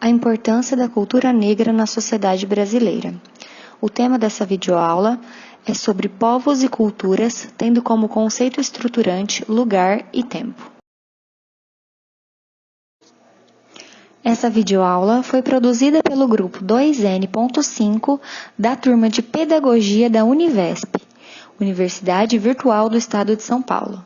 A importância da cultura negra na sociedade brasileira. O tema dessa videoaula é sobre povos e culturas, tendo como conceito estruturante lugar e tempo. Essa videoaula foi produzida pelo grupo 2N.5 da turma de Pedagogia da Univesp, Universidade Virtual do Estado de São Paulo.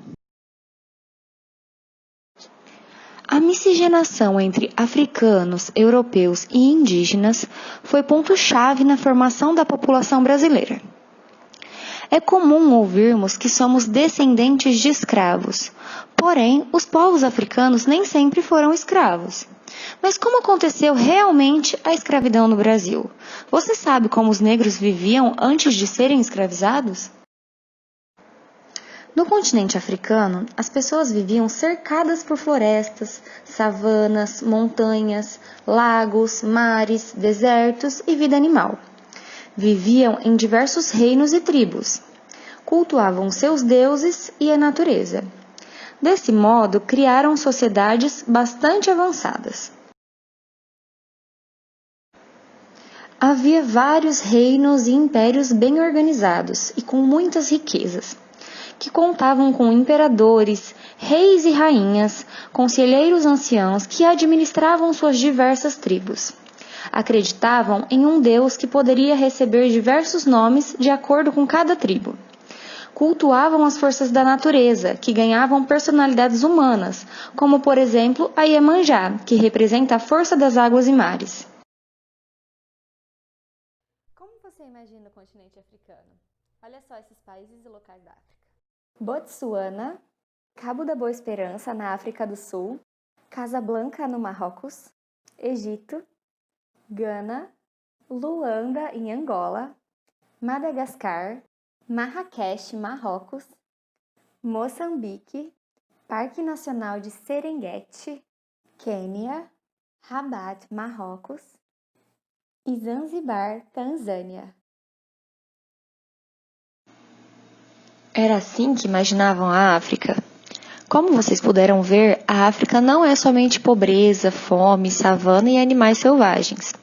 A miscigenação entre africanos, europeus e indígenas foi ponto-chave na formação da população brasileira. É comum ouvirmos que somos descendentes de escravos, porém, os povos africanos nem sempre foram escravos. Mas como aconteceu realmente a escravidão no Brasil? Você sabe como os negros viviam antes de serem escravizados? No continente africano, as pessoas viviam cercadas por florestas, savanas, montanhas, lagos, mares, desertos e vida animal. Viviam em diversos reinos e tribos. Cultuavam seus deuses e a natureza. Desse modo, criaram sociedades bastante avançadas. Havia vários reinos e impérios bem organizados e com muitas riquezas, que contavam com imperadores, reis e rainhas, conselheiros anciãos que administravam suas diversas tribos. Acreditavam em um Deus que poderia receber diversos nomes de acordo com cada tribo. Cultuavam as forças da natureza, que ganhavam personalidades humanas, como, por exemplo, a Iemanjá, que representa a força das águas e mares. Como você imagina o continente africano? Olha só esses países e locais da África. Botsuana, Cabo da Boa Esperança, na África do Sul, Casablanca, no Marrocos, Egito, Gana, Luanda, em Angola, Madagascar, Marrakech, Marrocos, Moçambique, Parque Nacional de Serengeti, Quênia, Rabat, Marrocos e Zanzibar, Tanzânia. Era assim que imaginavam a África? Como vocês puderam ver, a África não é somente pobreza, fome, savana e animais selvagens.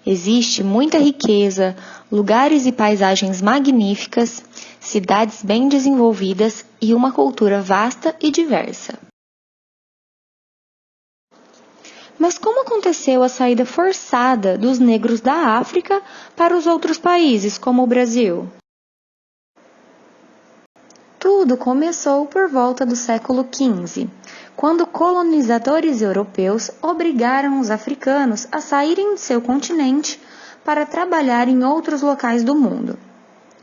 Existe muita riqueza, lugares e paisagens magníficas, cidades bem desenvolvidas e uma cultura vasta e diversa. Mas como aconteceu a saída forçada dos negros da África para os outros países, como o Brasil? Tudo começou por volta do século XV, quando colonizadores europeus obrigaram os africanos a saírem de seu continente para trabalhar em outros locais do mundo.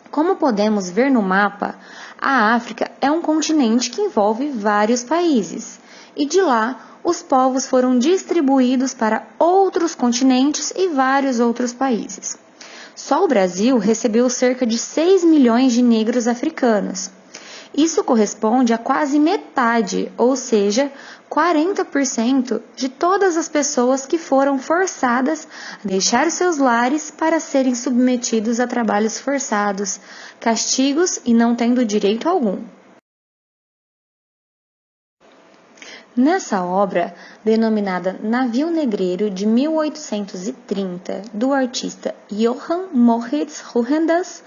Como podemos ver no mapa, a África é um continente que envolve vários países, e de lá os povos foram distribuídos para outros continentes e vários outros países. Só o Brasil recebeu cerca de 6 milhões de negros africanos. Isso corresponde a quase metade, ou seja, 40% de todas as pessoas que foram forçadas a deixar seus lares para serem submetidos a trabalhos forçados, castigos e não tendo direito algum. Nessa obra, denominada Navio Negreiro, de 1830, do artista Johann Moritz Ruhendas,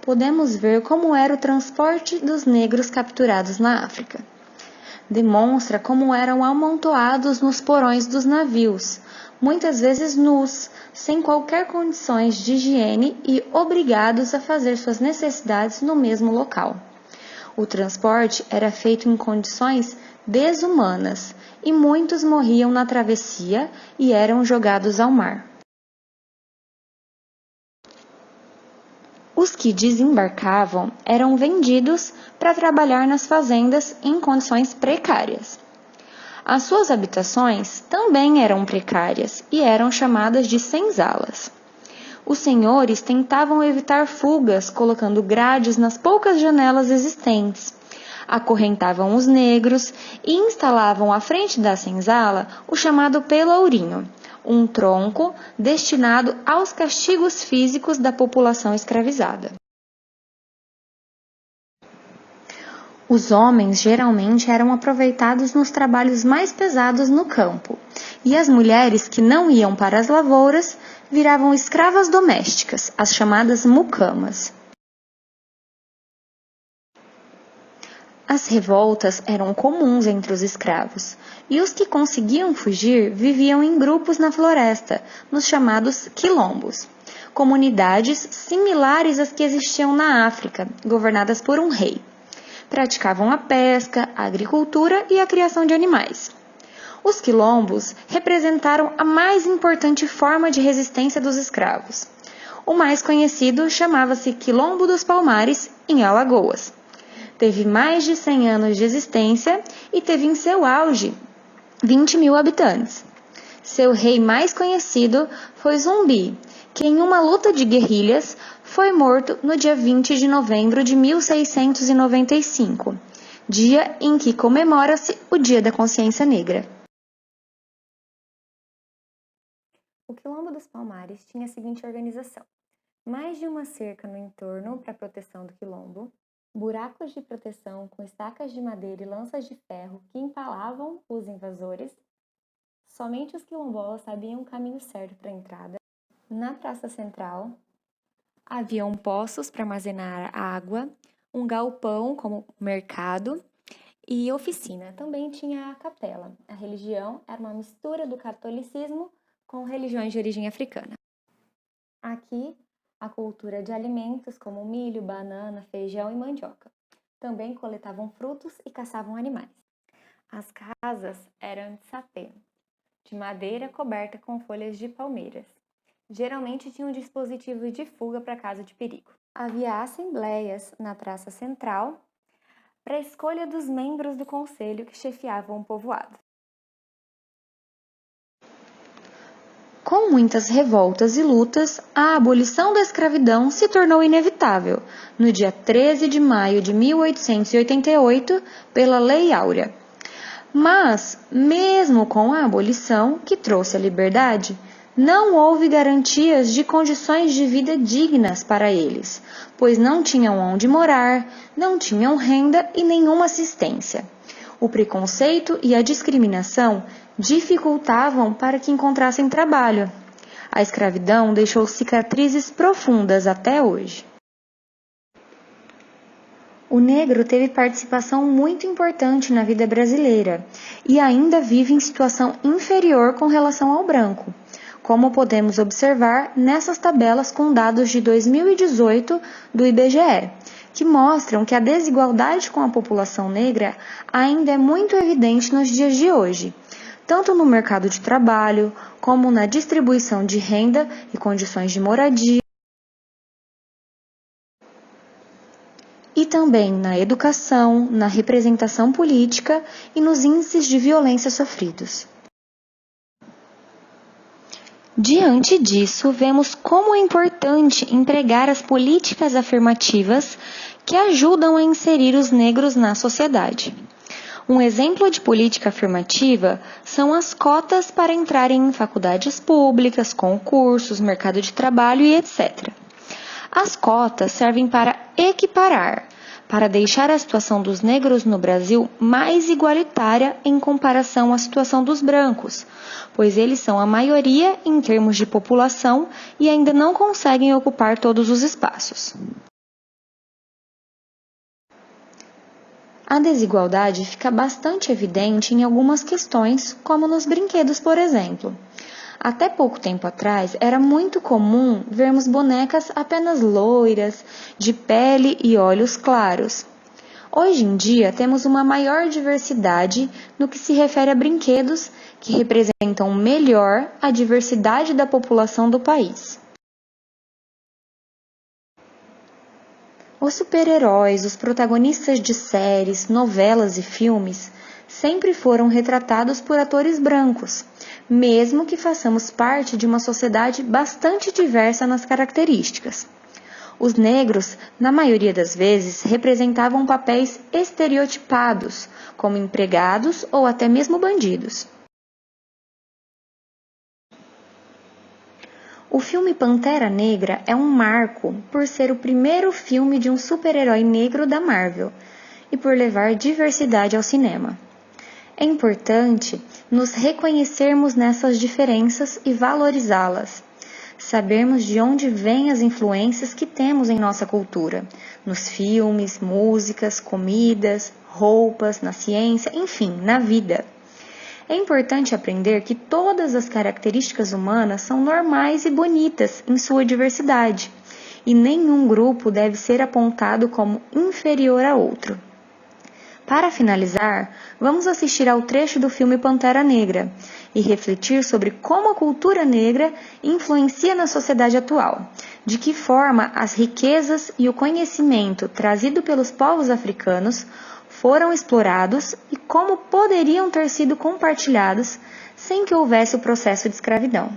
podemos ver como era o transporte dos negros capturados na África. Demonstra como eram amontoados nos porões dos navios, muitas vezes nus, sem qualquer condições de higiene e obrigados a fazer suas necessidades no mesmo local. O transporte era feito em condições desumanas e muitos morriam na travessia e eram jogados ao mar. Os que desembarcavam eram vendidos para trabalhar nas fazendas em condições precárias. As suas habitações também eram precárias e eram chamadas de senzalas. Os senhores tentavam evitar fugas colocando grades nas poucas janelas existentes, acorrentavam os negros e instalavam à frente da senzala o chamado pelourinho, um tronco destinado aos castigos físicos da população escravizada. Os homens geralmente eram aproveitados nos trabalhos mais pesados no campo, e as mulheres que não iam para as lavouras viravam escravas domésticas, as chamadas mucamas. As revoltas eram comuns entre os escravos, e os que conseguiam fugir viviam em grupos na floresta, nos chamados quilombos, comunidades similares às que existiam na África, governadas por um rei. Praticavam a pesca, a agricultura e a criação de animais. Os quilombos representaram a mais importante forma de resistência dos escravos. O mais conhecido chamava-se Quilombo dos Palmares, em Alagoas. Teve mais de 100 anos de existência e teve em seu auge 20 mil habitantes. Seu rei mais conhecido foi Zumbi, que em uma luta de guerrilhas foi morto no dia 20 de novembro de 1695, dia em que comemora-se o Dia da Consciência Negra. O Quilombo dos Palmares tinha a seguinte organização: mais de uma cerca no entorno para a proteção do quilombo, buracos de proteção com estacas de madeira e lanças de ferro que empalavam os invasores. Somente os quilombolas sabiam o caminho certo para a entrada. Na praça central, haviam poços para armazenar água, um galpão como mercado e oficina. Também tinha a capela. A religião era uma mistura do catolicismo com religiões de origem africana. Aqui, a cultura de alimentos como milho, banana, feijão e mandioca. Também coletavam frutos e caçavam animais. As casas eram de sapê, de madeira coberta com folhas de palmeiras. Geralmente tinha um dispositivo de fuga para caso de perigo. Havia assembleias na praça central para a escolha dos membros do conselho que chefiavam o povoado. Com muitas revoltas e lutas, a abolição da escravidão se tornou inevitável, no dia 13 de maio de 1888, pela Lei Áurea. Mas, mesmo com a abolição, que trouxe a liberdade, não houve garantias de condições de vida dignas para eles, pois não tinham onde morar, não tinham renda e nenhuma assistência. O preconceito e a discriminação dificultavam para que encontrassem trabalho. A escravidão deixou cicatrizes profundas até hoje. O negro teve participação muito importante na vida brasileira e ainda vive em situação inferior com relação ao branco, como podemos observar nessas tabelas com dados de 2018 do IBGE, que mostram que a desigualdade com a população negra ainda é muito evidente nos dias de hoje, tanto no mercado de trabalho, como na distribuição de renda e condições de moradia, e também na educação, na representação política e nos índices de violência sofridos. Diante disso, vemos como é importante empregar as políticas afirmativas que ajudam a inserir os negros na sociedade. Um exemplo de política afirmativa são as cotas para entrarem em faculdades públicas, concursos, mercado de trabalho e etc. As cotas servem para equiparar, para deixar a situação dos negros no Brasil mais igualitária em comparação à situação dos brancos, pois eles são a maioria em termos de população e ainda não conseguem ocupar todos os espaços. A desigualdade fica bastante evidente em algumas questões, como nos brinquedos, por exemplo. Até pouco tempo atrás, era muito comum vermos bonecas apenas loiras, de pele e olhos claros. Hoje em dia, temos uma maior diversidade no que se refere a brinquedos que representam melhor a diversidade da população do país. Os super-heróis, os protagonistas de séries, novelas e filmes sempre foram retratados por atores brancos, mesmo que façamos parte de uma sociedade bastante diversa nas características. Os negros, na maioria das vezes, representavam papéis estereotipados, como empregados ou até mesmo bandidos. O filme Pantera Negra é um marco por ser o primeiro filme de um super-herói negro da Marvel, e por levar diversidade ao cinema. É importante nos reconhecermos nessas diferenças e valorizá-las. Sabermos de onde vêm as influências que temos em nossa cultura, nos filmes, músicas, comidas, roupas, na ciência, enfim, na vida. É importante aprender que todas as características humanas são normais e bonitas em sua diversidade, e nenhum grupo deve ser apontado como inferior a outro. Para finalizar, vamos assistir ao trecho do filme Pantera Negra e refletir sobre como a cultura negra influencia na sociedade atual, de que forma as riquezas e o conhecimento trazido pelos povos africanos foram explorados e como poderiam ter sido compartilhados sem que houvesse o processo de escravidão.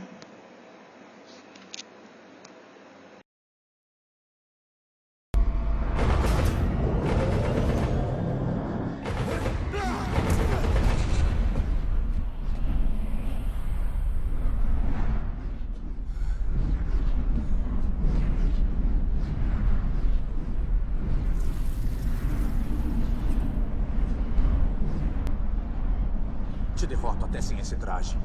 Te derroto até sem esse traje.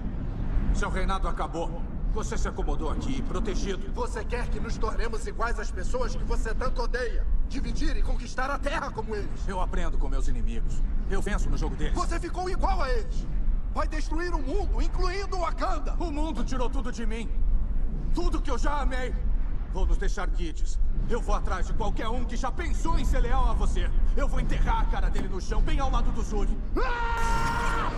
Seu reinado acabou. Você se acomodou aqui, protegido. Você quer que nos tornemos iguais às pessoas que você tanto odeia? Dividir e conquistar a Terra como eles? Eu aprendo com meus inimigos. Eu venço no jogo deles. Você ficou igual a eles. Vai destruir o mundo, incluindo Wakanda. O mundo tirou tudo de mim. Tudo que eu já amei. Vou nos deixar guides. Eu vou atrás de qualquer um que já pensou em ser leal a você. Eu vou enterrar a cara dele no chão, bem ao lado do Zuri. Ah!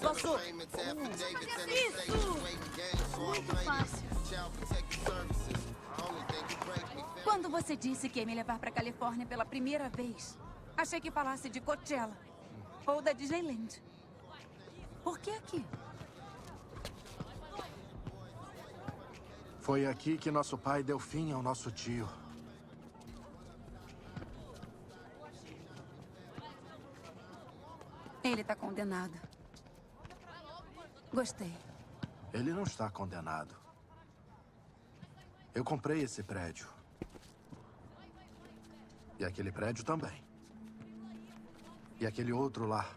Passou! Muito fácil. Quando você disse que ia me levar para Califórnia pela primeira vez, achei que falasse de Coachella ou da Disneyland. Por que aqui? Foi aqui que nosso pai deu fim ao nosso tio. Ele está condenado. Gostei. Ele não está condenado. Eu comprei esse prédio. E aquele prédio também. E aquele outro lá.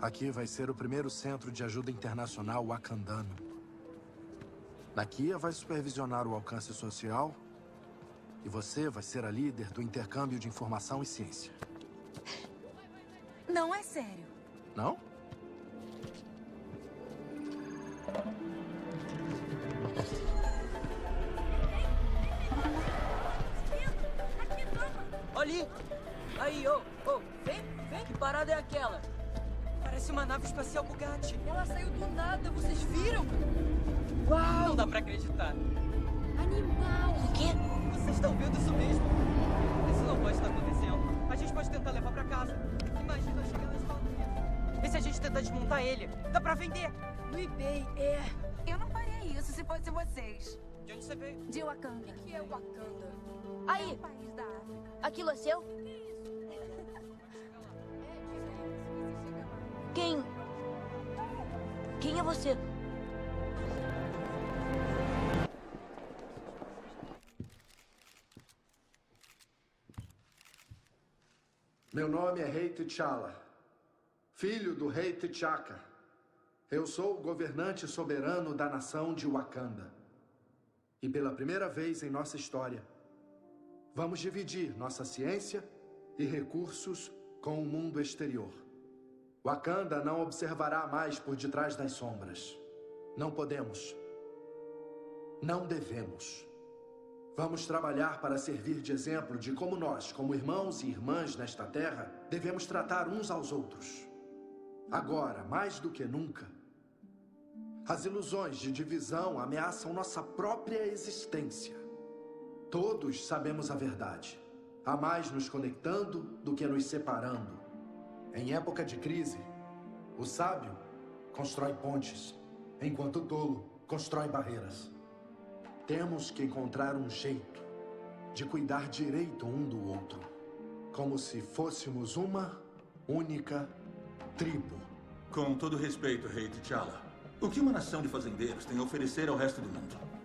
Aqui vai ser o primeiro centro de ajuda internacional wakandano. Nakia vai supervisionar o alcance social. E você vai ser a líder do intercâmbio de informação e ciência. Não é sério. Não? Ali! Aí, vem! Que parada é aquela? Parece uma nave espacial Bugatti. Ela saiu do nada, vocês viram? Uau! Não dá pra acreditar. Animal! O quê? Vocês estão vendo isso mesmo? Isso não pode estar acontecendo. A gente pode tentar levar pra casa. Imagina chegando e falando isso. E se a gente tentar desmontar ele? Dá pra vender! No eBay, Eu não faria isso se fosse vocês. De onde você veio? De Wakanda. O que é Wakanda? É Aí, um país da África. aquilo é seu? Quem é você? Meu nome é Rei T'Challa, filho do Rei T'Chaka. Eu sou o governante soberano da nação de Wakanda. E pela primeira vez em nossa história, vamos dividir nossa ciência e recursos com o mundo exterior. Wakanda não observará mais por detrás das sombras. Não podemos. Não devemos. Vamos trabalhar para servir de exemplo de como nós, como irmãos e irmãs nesta terra, devemos tratar uns aos outros. Agora, mais do que nunca, as ilusões de divisão ameaçam nossa própria existência. Todos sabemos a verdade. Há mais nos conectando do que nos separando. Em época de crise, o sábio constrói pontes, enquanto o tolo constrói barreiras. Temos que encontrar um jeito de cuidar direito um do outro, como se fôssemos uma única tribo. Com todo respeito, Rei T'Challa, o que uma nação de fazendeiros tem a oferecer ao resto do mundo?